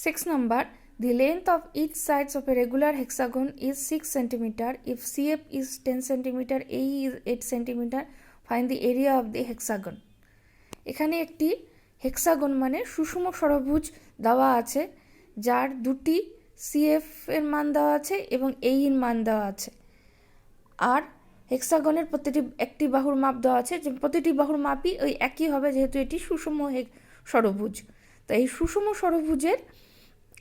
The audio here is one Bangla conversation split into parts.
6 number, the length of each sides of a regular hexagon is 6 cm. If CF is 10 cm, AE is 8 cm, find the area of the hexagon. এখানে একটি হেক্সাগন মানে সুষম ষড়ভুজ দেওয়া আছে, যার দুটি CF এর মান দেওয়া আছে এবং AE এর মান দেওয়া আছে। আর হেক্সাগনের প্রতিটি একটি বাহুর মাপ দেওয়া আছে, যে প্রতিটি বাহুর মাপই ওই একই হবে, যেহেতু এটি সুষম ষড়ভুজ। তো এই সুষম ষড়ভুজের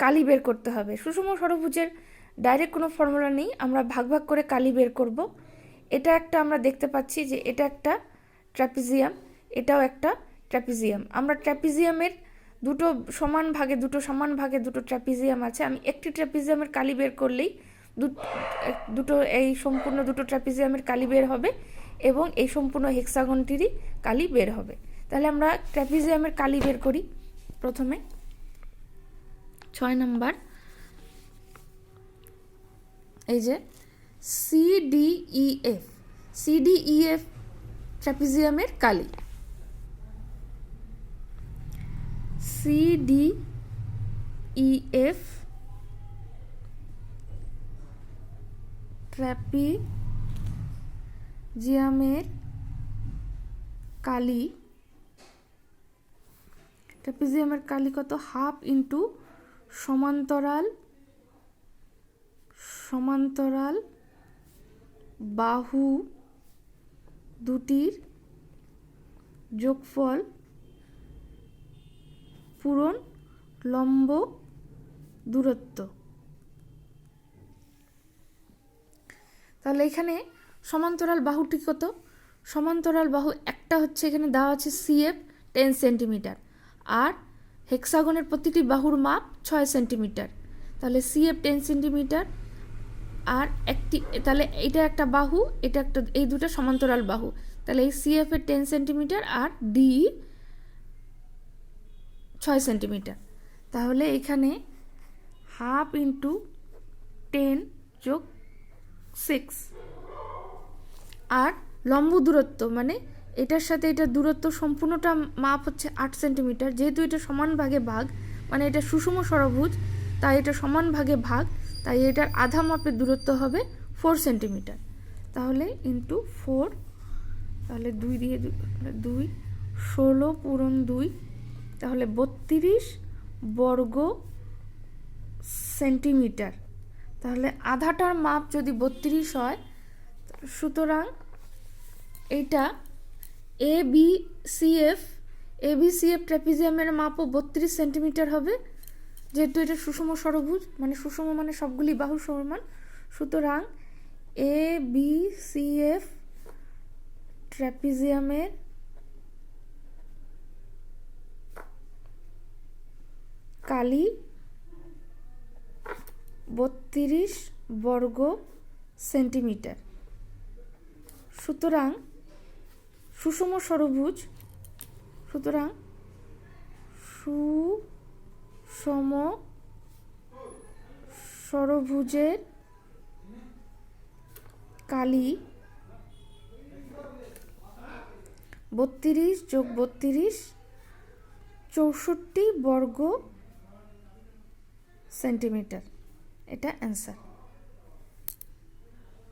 কালি বের করতে হবে। সুষম ষড়ভুজের ডাইরেক্ট কোনো ফর্মুলা নেই, আমরা ভাগ ভাগ করে কালি বের করব। এটা একটা আমরা দেখতে পাচ্ছি যে এটা একটা ট্র্যাপিজিয়াম, এটাও একটা ট্র্যাপিজিয়াম। আমরা ট্র্যাপিজিয়ামের দুটো সমান ভাগে দুটো ট্র্যাপিজিয়াম আছে। আমি একটি ট্র্যাপিজিয়ামের কালি বের করলেই দুটো এই সম্পূর্ণ দুটো ট্র্যাপিজিয়ামের কালি বের হবে এবং এই সম্পূর্ণ হেক্সাগনটিরই কালি বের হবে। তাহলে আমরা ট্র্যাপিজিয়ামের কালি বের করি। প্রথমে 6 নম্বর, এই যে CDEF ট্র্যাপিজিয়ামের কালি। CDEF ট্র্যাপিজিয়ামের কালি, ট্র্যাপিজিয়ামের কালি কত? হাফ ইন্টু সমান্তরাল বাহু দুটির যোগফল পূরণ লম্ব দূরত্ব। তাহলে এখানে সমান্তরাল বাহুটি কত? সমান্তরাল বাহু একটা হচ্ছে, এখানে দেওয়া আছে CF 10 সেন্টিমিটার, আর হেক্সাগনের প্রতিটি বাহুর মাপ 6 সেন্টিমিটার। তাহলে CF 10 সেন্টিমিটার আর একটি, তাহলে এটা একটা বাহু, এটা একটা, এই দুটো সমান্তরাল বাহু। তাহলে এই CF এর 10 সেন্টিমিটার আর DE 6 সেন্টিমিটার। তাহলে এখানে হাফ ইন্টু 10 যোগ 6, আর লম্ব দূরত্ব মানে এটার সাথে এটার দূরত্ব সম্পূর্ণটা মাপ হচ্ছে 8 সেন্টিমিটার। যেহেতু এটা সমান ভাগে ভাগ, মানে এটা সুষম ষড়ভুজ, তাই এটা সমান ভাগে ভাগ, তাই এটার আধা মাপের দূরত্ব হবে 4 সেন্টিমিটার। তাহলে ইন্টু 4, তাহলে 2 দিয়ে 2, 16 পূরণ 2, তাহলে 32 বর্গ সেন্টিমিটার। তাহলে আধাটার মাপ যদি 32 হয়, সুতরাং এইটা ABCF ট্র্যাপিজিয়ামের মাপও 32 সেন্টিমিটার হবে, যেহেতু এটা সুষম ষড়ভুজ, মানে সুষম মানে সবগুলি বাহু সমান। সুতরাং ABCF ট্র্যাপিজিয়ামের কালি 32 বর্গ সেন্টিমিটার। সুতরাং সুষম ষড়ভুজ, সুতরাং সুষম ষড়ভুজের কালি 32 যোগ 32 64 বর্গ সেন্টিমিটার। এটা অ্যান্সার।